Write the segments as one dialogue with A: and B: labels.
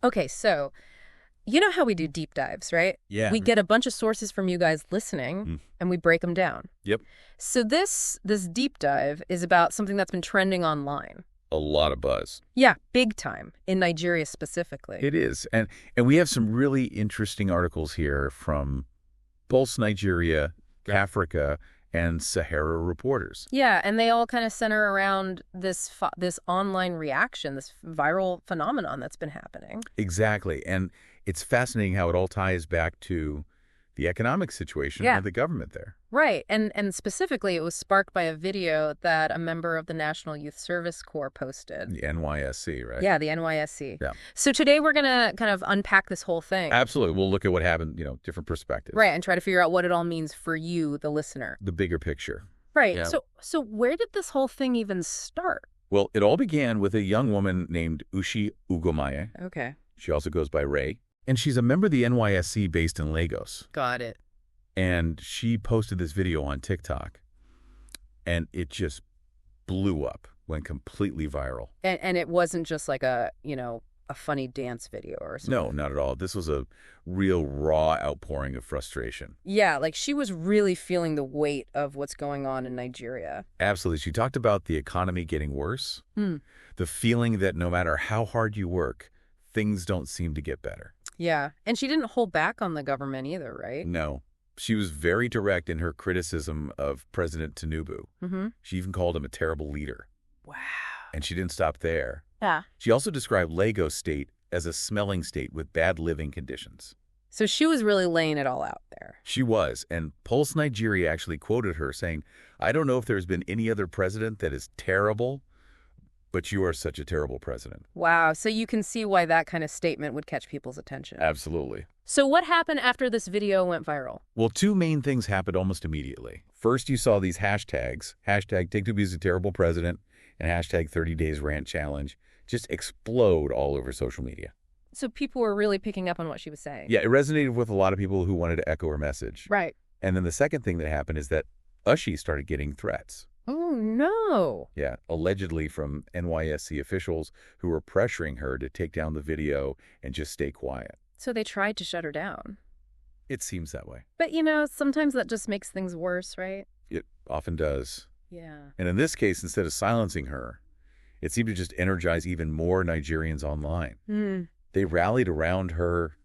A: Okay, so you know how we do deep dives, right?
B: Yeah.
A: We get a bunch of sources from you guys listening,
B: Mm.
A: and we break them down.
B: Yep.
A: So this deep dive is about something that's been trending online.
B: A lot of buzz.
A: Yeah, big time, in Nigeria specifically.
B: It is. And we have some really interesting articles here from Pulse Nigeria, Africa, and Sahara reporters.
A: Yeah, and they all kind of center around this online reaction, this viral phenomenon that's been happening.
B: Exactly. And it's fascinating how it all ties back to the economic situation
A: Yeah.
B: of the government there.
A: Right, and specifically it was sparked by a video that a member of the National Youth Service Corps posted.
B: The NYSC, right?
A: Yeah, the NYSC.
B: Yeah.
A: So today we're going to kind of unpack this whole thing.
B: Absolutely. We'll look at what happened, different perspectives.
A: Right, and try to figure out what it all means for you, the listener.
B: The bigger picture.
A: Right.
B: Yeah.
A: So where did this whole thing even start?
B: Well, it all began with a young woman named Ushi Ugomaye.
A: Okay.
B: She also goes by Ray. And she's a member of the NYSC based in Lagos.
A: Got it.
B: And she posted this video on TikTok. And it just blew up, went completely viral.
A: And it wasn't just like a funny dance video or something.
B: No, not at all. This was a real raw outpouring of frustration.
A: Yeah, like she was really feeling the weight of what's going on in Nigeria.
B: Absolutely. She talked about the economy getting worse, the feeling that no matter how hard you work, things don't seem to get better.
A: Yeah, and she didn't hold back on the government either, right?
B: No. She was very direct in her criticism of President Tinubu.
A: Mm-hmm.
B: She even called him a terrible leader.
A: Wow.
B: And she didn't stop there.
A: Yeah.
B: She also described Lagos State as a smelling state with bad living conditions.
A: So she was really laying it all out there.
B: She was, and Pulse Nigeria actually quoted her saying, "I don't know if there's been any other president that is terrible, but you are such a terrible president."
A: Wow, so you can see why that kind of statement would catch people's attention.
B: Absolutely.
A: So what happened after this video went viral?
B: Well, two main things happened almost immediately. First, you saw these hashtags, hashtag Tinubu is a terrible president, and hashtag 30 Days Rant Challenge, just explode all over social media.
A: So people were really picking up on what she was saying.
B: Yeah, it resonated with a lot of people who wanted to echo her message.
A: Right.
B: And then the second thing that happened is that Ushi started getting threats.
A: Oh, no.
B: Yeah, allegedly from NYSC officials who were pressuring her to take down the video and just stay quiet.
A: So they tried to shut her down.
B: It seems that way.
A: But, sometimes that just makes things worse, right?
B: It often does.
A: Yeah.
B: And in this case, instead of silencing her, it seemed to just energize even more Nigerians online. They rallied around her,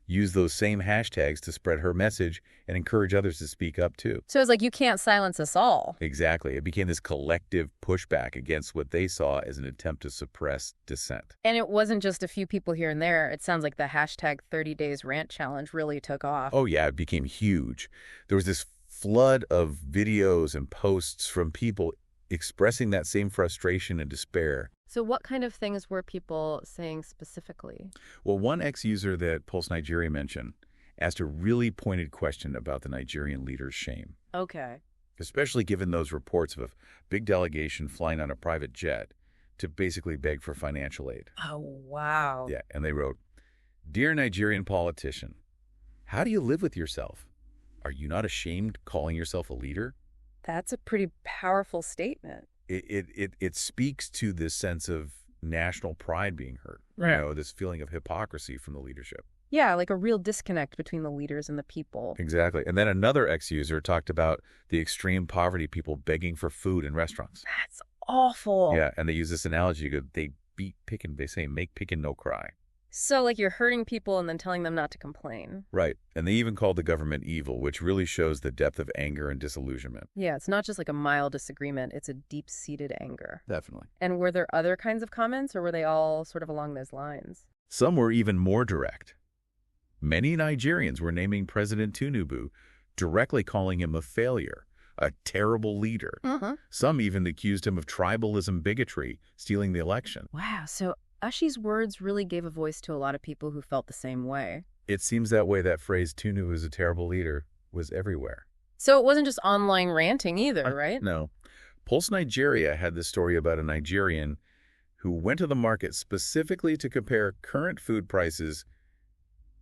B: used those same hashtags to spread her message and encourage others to speak up too.
A: So it's like, you can't silence us all.
B: Exactly. It became this collective pushback against what they saw as an attempt to suppress dissent.
A: And it wasn't just a few people here and there. It sounds like the hashtag 30 Days Rant Challenge really took off.
B: Oh, yeah, it became huge. There was this flood of videos and posts from people expressing that same frustration and despair.
A: So what kind of things were people saying specifically?
B: Well, one ex-user that Pulse Nigeria mentioned asked a really pointed question about the Nigerian leader's shame,
A: Okay.
B: especially given those reports of a big delegation flying on a private jet to basically beg for financial aid.
A: Oh, wow.
B: Yeah, and they wrote, "Dear Nigerian politician, how do you live with yourself? Are you not ashamed calling yourself a leader?"
A: That's a pretty powerful statement.
B: It speaks to this sense of national pride being hurt.
A: Right.
B: This feeling of hypocrisy from the leadership.
A: Yeah, like a real disconnect between the leaders and the people.
B: Exactly. And then another ex-user talked about the extreme poverty people begging for food in restaurants.
A: That's awful.
B: Yeah, and they use this analogy. They beat pickin'. They say, make pickin' no cry.
A: So like you're hurting people and then telling them not to complain.
B: Right. And they even called the government evil, which really shows the depth of anger and disillusionment.
A: Yeah, it's not just like a mild disagreement. It's a deep-seated anger.
B: Definitely.
A: And were there other kinds of comments, or were they all sort of along those lines?
B: Some were even more direct. Many Nigerians were naming President Tinubu, directly calling him a failure, a terrible leader. Some even accused him of tribalism, bigotry, stealing the election.
A: Wow, so Ushi's words really gave a voice to a lot of people who felt the same way.
B: It seems that way. That phrase, Tinubu is a terrible leader, was everywhere.
A: So it wasn't just online ranting either, right?
B: No. Pulse Nigeria had this story about a Nigerian who went to the market specifically to compare current food prices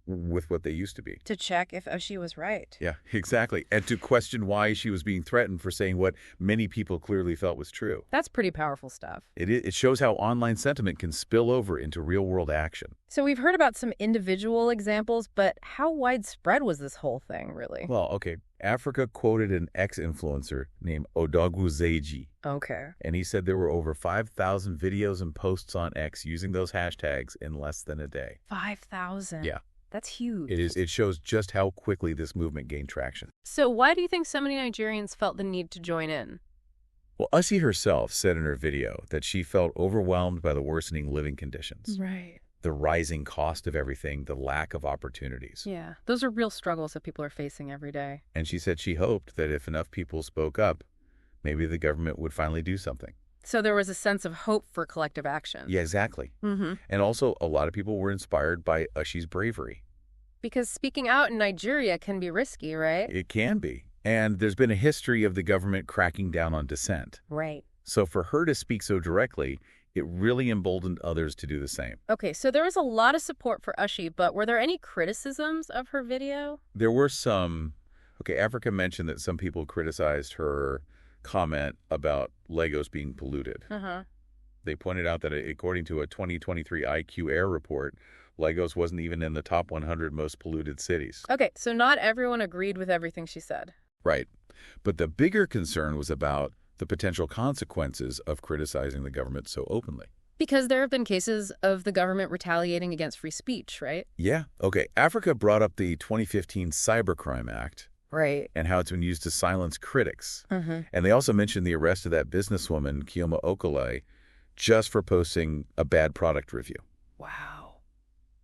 B: with what they used to be.
A: To check if she was right.
B: Yeah, exactly. And to question why she was being threatened for saying what many people clearly felt was true.
A: That's pretty powerful stuff.
B: It shows how online sentiment can spill over into real-world action.
A: So we've heard about some individual examples, but how widespread was this whole thing, really?
B: Well, okay, Africa quoted an ex-influencer named Odogwuzeji.
A: Okay.
B: And he said there were over 5,000 videos and posts on X using those hashtags in less than a day.
A: 5,000?
B: Yeah.
A: That's huge.
B: It is. It shows just how quickly this movement gained traction.
A: So why do you think so many Nigerians felt the need to join in?
B: Well, Ushi herself said in her video that she felt overwhelmed by the worsening living conditions.
A: Right.
B: The rising cost of everything, the lack of opportunities.
A: Yeah, those are real struggles that people are facing every day.
B: And she said she hoped that if enough people spoke up, maybe the government would finally do something.
A: So there was a sense of hope for collective action.
B: Yeah, exactly.
A: Mm-hmm.
B: And also, a lot of people were inspired by Ushi's bravery.
A: Because speaking out in Nigeria can be risky, right?
B: It can be. And there's been a history of the government cracking down on dissent.
A: Right.
B: So for her to speak so directly, it really emboldened others to do the same.
A: Okay, so there was a lot of support for Ushi, but were there any criticisms of her video?
B: There were some. Okay, Africa mentioned that some people criticized her comment about Lagos being polluted.
A: Uh-huh.
B: They pointed out that according to a 2023 IQ Air report, Lagos wasn't even in the top 100 most polluted cities.
A: Okay, so not everyone agreed with everything she said.
B: Right. But the bigger concern was about the potential consequences of criticizing the government so openly.
A: Because there have been cases of the government retaliating against free speech, right?
B: Yeah. Okay, Africa brought up the 2015 Cybercrime Act.
A: Right.
B: And how it's been used to silence critics.
A: Mm-hmm.
B: And they also mentioned the arrest of that businesswoman, Kioma Okole, just for posting a bad product review.
A: Wow.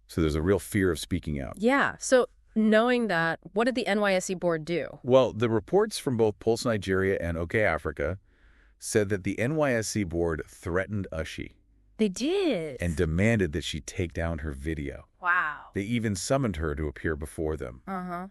B: So there's a real fear of speaking out.
A: Yeah. So knowing that, what did the NYSC board do?
B: Well, the reports from both Pulse Nigeria and OK Africa said that the NYSC board threatened Ushi.
A: They did.
B: And demanded that she take down her video.
A: Wow.
B: They even summoned her to appear before them.
A: Uh-huh.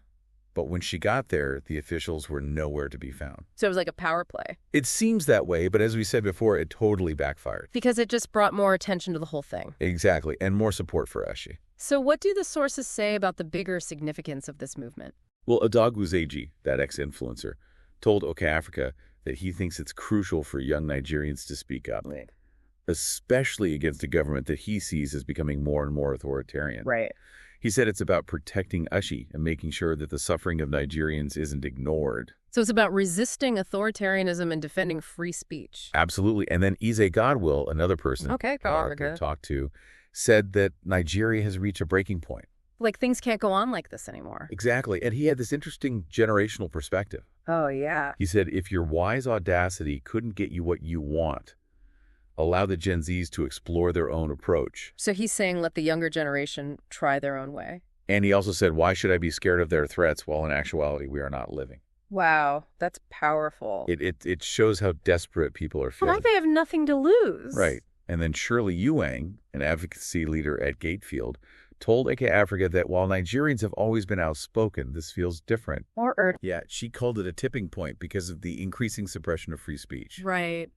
B: But when she got there, the officials were nowhere to be found.
A: So it was like a power play.
B: It seems that way, but as we said before, it totally backfired.
A: Because it just brought more attention to the whole thing.
B: Exactly, and more support for Ushi.
A: So what do the sources say about the bigger significance of this movement?
B: Well, Odogwuzeji, that ex-influencer, told OK Africa that he thinks it's crucial for young Nigerians to speak up.
A: Right.
B: Especially against a government that he sees as becoming more and more authoritarian.
A: Right.
B: He said it's about protecting Ushi and making sure that the suffering of Nigerians isn't ignored.
A: So it's about resisting authoritarianism and defending free speech.
B: Absolutely. And then Ize Godwill, another person Africa talked to, said that Nigeria has reached a breaking point.
A: Like things can't go on like this anymore.
B: Exactly. And he had this interesting generational perspective.
A: Oh, yeah.
B: He said, if your wise audacity couldn't get you what you want, allow the Gen Zs to explore their own approach.
A: So he's saying let the younger generation try their own way.
B: And he also said, why should I be scared of their threats while in actuality we are not living?
A: Wow, that's powerful.
B: It shows how desperate people are feeling.
A: Like they have nothing to lose.
B: Right. And then Shirley Ewing, an advocacy leader at Gatefield, told AK Africa that while Nigerians have always been outspoken, this feels different.
A: More urgent.
B: Yeah, she called it a tipping point because of the increasing suppression of free speech.
A: Right.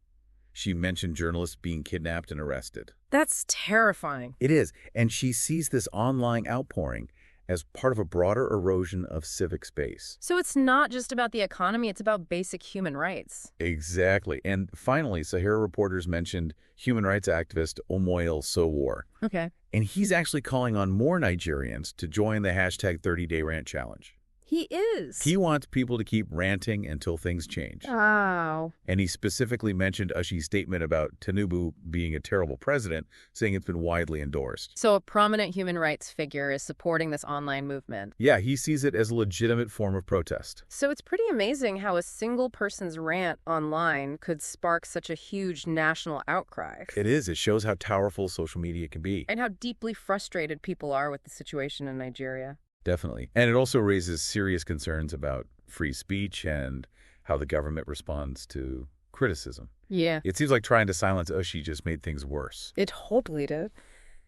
B: She mentioned journalists being kidnapped and arrested.
A: That's terrifying.
B: It is. And she sees this online outpouring as part of a broader erosion of civic space.
A: So it's not just about the economy, it's about basic human rights.
B: Exactly. And finally, Sahara reporters mentioned human rights activist Omoyele Sowore.
A: Okay.
B: And he's actually calling on more Nigerians to join the hashtag 30-Day Rant Challenge.
A: He is.
B: He wants people to keep ranting until things change.
A: Wow.
B: And he specifically mentioned Ushi's statement about Tinubu being a terrible president, saying it's been widely endorsed.
A: So a prominent human rights figure is supporting this online movement.
B: Yeah, he sees it as a legitimate form of protest.
A: So it's pretty amazing how a single person's rant online could spark such a huge national outcry.
B: It is. It shows how powerful social media can be.
A: And how deeply frustrated people are with the situation in Nigeria.
B: Definitely. And it also raises serious concerns about free speech and how the government responds to criticism.
A: Yeah.
B: It seems like trying to silence Ushi just made things worse.
A: It totally did.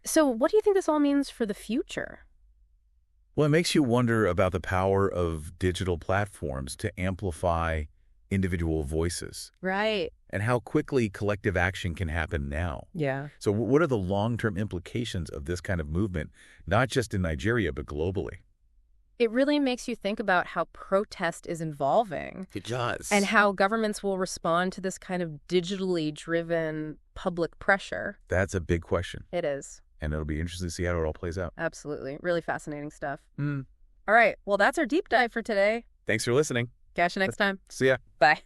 A: So what do you think this all means for the future?
B: Well, it makes you wonder about the power of digital platforms to amplify individual voices.
A: Right.
B: And how quickly collective action can happen now.
A: Yeah.
B: So what are the long-term implications of this kind of movement, not just in Nigeria, but globally?
A: It really makes you think about how protest is evolving.
B: It does.
A: And how governments will respond to this kind of digitally driven public pressure.
B: That's a big question.
A: It is.
B: And it'll be interesting to see how it all plays out.
A: Absolutely. Really fascinating stuff.
B: Mm.
A: All right. Well, that's our deep dive for today.
B: Thanks for listening.
A: Catch you next time.
B: See ya.
A: Bye.